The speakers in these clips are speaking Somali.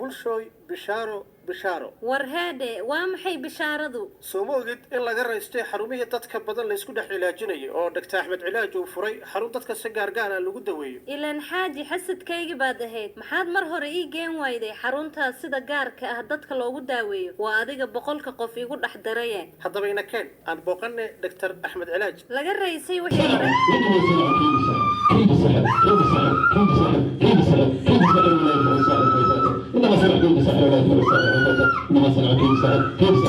bulshooy bishaaro warheede waa maxay bishaaradu soo moogid in laga raystay xarumihii dadka badan la isku dhex cilaajinayo oo Dr. Axmed Cilaaj uu furay xarun dadka si gaargaar ah lagu daweeyo ilaan xaaji xasadkayga baad ahayd maxaad mar hore ii geen wayday xaruntaas sida gaarka ah dadka loogu daaweeyo waa adiga boqolka qof igu dhex darayeen haddaba ina keen aan booqanay Dr. Axmed Cilaaj laga raysay wixii hore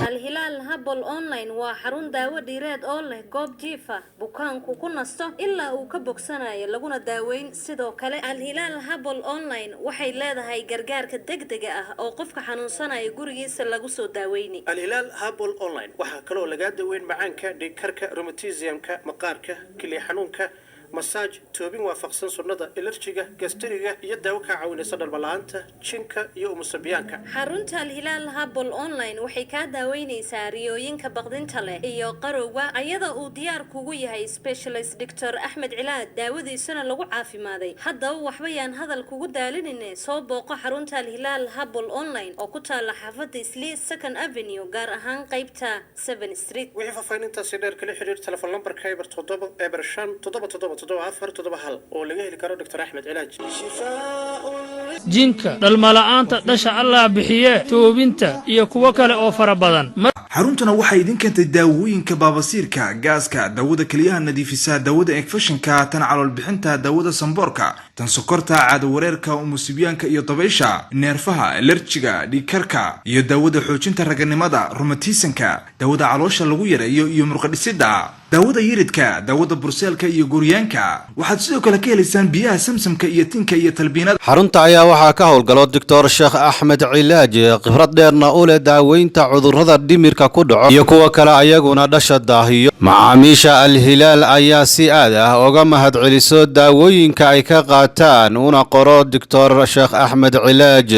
الهلال هبل أونلاين وحرون داود ديراد أوله قاب جيفا بوكان كوكونستو إلا وكبوكسنا يلقونا داوين سيدو كلا الهلال هبل أونلاين وحي لاذا هاي قرقار كدقدقة أو قفك حنوصنا يقوري يسلقوسو داويني الهلال هبل أونلاين وحا كلو لقاد داوين معانك ديكارك روماتيزيامك مقارك كلي حنونك مساج توبين وافقسن سنة إلرجيجا جاستريجا يدعو كعون صدر بلانتا شنكا يوم سبيانكا حرونتا الهلال هابل أونلاين وحي كداويني ساريوينكا بقدنتا له إيو قروة أيضا أو ديار كوغوية هاي سبيشاليست دكتور أحمد علاج داودي سنة لغو عافي ماذي حدا وحبيان هذا الكوغو دالين إني صوبوقو حرونتا الهلال هابل أونلاين أو كتا لحافظ إسلي سكن أفنيو غار أهان قيبتا 7 ستريت وحفا فاينتا سيدير كلي حرير تلفون لمبر كايبر تضبط إبرشان تضبط تضبط هل ولقيه الكرو دكتور أحمد علاج جينكا دلمالa'aanta dhasha Allah bixiye toobinta iyo kuwa kale oo fara badan xaruntuna waxay idin keentay daawooyinka baabasiirka gaaska daawada kaliyaha nadiifisa daawada infectionka tan calool bixinta daawada samboorka tan sokorta caado wareerka umusibiyaanka iyo dabaysha neerfaha allergiga dhikarka iyo daawada xoojinta raganimada rheumatismka daawada caloosha lagu yareeyo iyo murqa dhisida daawada yiridka daawada burseelka iyo guryaanka waxaad sidoo kale ka helaysaan biyaha samsamka iyo tinka iyo talbiinada xarunta ayaa waxaa ka howlgalo Dr. Sheikh Axmed Cilaaj khibrad dheerna u leh daaweynta cudurrada dhimirka ku dhaco iyo kuwa kale ayaguna dhasha daahiyo macaamiisha Al-Hilal ayaa si aad ah uga mahad celiso daawooyinka ay ka qaataan una qoro Dr. Sheikh Axmed Cilaaj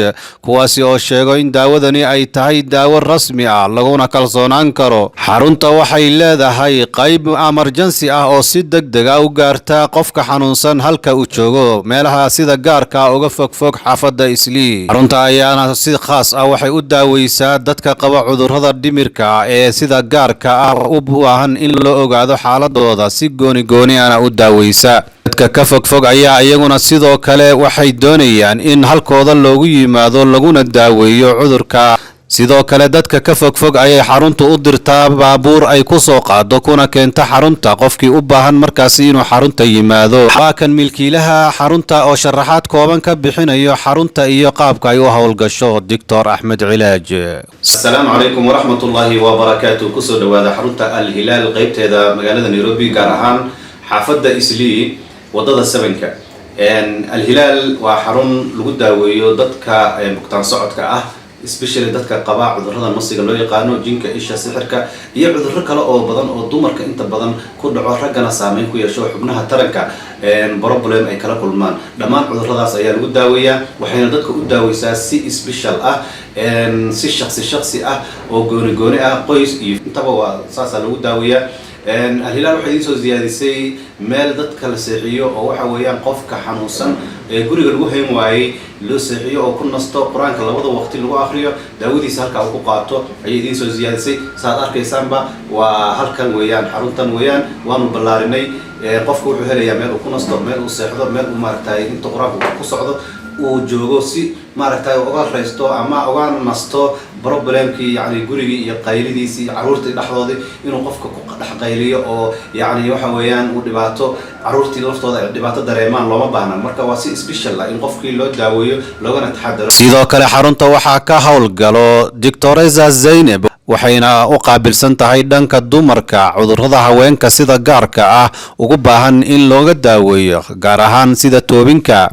kuwaasi oo sheego in daawadani ay tahay daawo rasmi ah laguna kalsoonaan karo xarunta waxay leedahay qayb emergency ah oo si degdeg ah u gaarta qofka xanuunsan halka uu joogo meelaha sida gaarka uga fogfog xaafada Islii xarunta ayaana si khaas ah waxay u daaweysaa dadka qaba cudurrada dhimirka ee sida gaarka ah u baahan in loo ogaado xaaladooda si gooni ah u daaweysa dadka ka fogfog ayaa iyaguna sidoo kale waxay doonayaan in halkooda loogu yimaado laguna daaweeyo cudurka sidoo kale dadka ka fogfog ayay xaruntu u dirtaa baabuur ay ku soo qaado kuna keenta xarunta qofkii u baahan markaasi inuu xarunta yimaado waa kan milkiilaha xarunta oo sharaxaad kooban ka bixinayo xarunta iyo qaabka ay u howlgasho Dr. Axmed Cilaaj السلام عليكم ورحمة الله وبركاته كسر دوادة حرونتا الهلال قيبت هذا مجال نيروبي قارهان حافظة إسلي وضد السبنكة الهلال وحرون لجودة ويودتك مقطع صعد كأه especially dadka qaba cudurrada nafsiga loo yaqaano jinka isha sixirka iyo cudurro kale oo badan oo dumarka inta badan ku dhaco ragana saameyn ku yeesho xubnaha taranka problem ay kala kulmaan dhammaan cudurradaas ayaa lagu daaweeyaa waxayna dadka u daaweysaa si special ah si shakhsi ah oo gooni ah qoys iyo intaba waa saas lagu daaweeyaa الهلال waxay soo ziyaadisay meel dadka la seexiyo oo waxa weeyaan qofka xanuunsan ee guriga lagu hayn waayay loo seexiyo oo ku nasto quraanka labada waqti lagu akhriyo daawadiisa halka uu ku qaato ayay idin soo ziyaadisay saad arkaysaanba waa halkan weeyaan xaruntan weeyaan waanu ballaarinay qofku wuxuu helayaa meel uu ku nasto meel uu seexdo meel uu maartay inta quraanka ku socdo uu joogo si maartay uga reysto ama uga nasto problemkii yani gurigi iyo qaylidiisi caruurtii dhaxdoodii inuu qofka ku dhaxqayliyo oo yani waxa weeyaan uu dhibaato caruurtii laftooda ay dhibaato dareemaan looma baahna marka waa si special ah in qofkii loo daaweeyo loogana taxadaro sidoo kale xarunta waxaa ka howlgalo Dr. Zainab waxayna u qaabilsan tahay dhanka dumarka cudurrada haweenka sida gaarka ah ugu baahan in looga daaweeyo gaar ahaan sida toobinka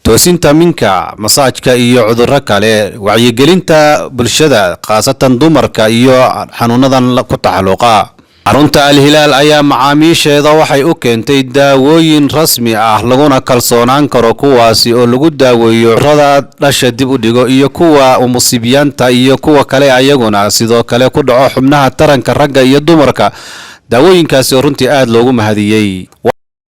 toosinta minka masaajka iyo cudurro kale wacyigelinta bulshada khaasatan dumarka iyo xanuunadan ku taxalluqa xarunta Al-Hilal ayaa macaamiisheeda waxay u keentay daawooyin rasmi ah laguna kalsoonaan karo kuwaasi oo lagu daaweeyo cudurrada dhasha dib u dhigo iyo kuwa musiibiyanta iyo kuwa kale ayaguna sidoo kale ku dhaco xubnaha taranka ragga iyo dumarka daawooyinkaasi runtii aad loogu mahadiyay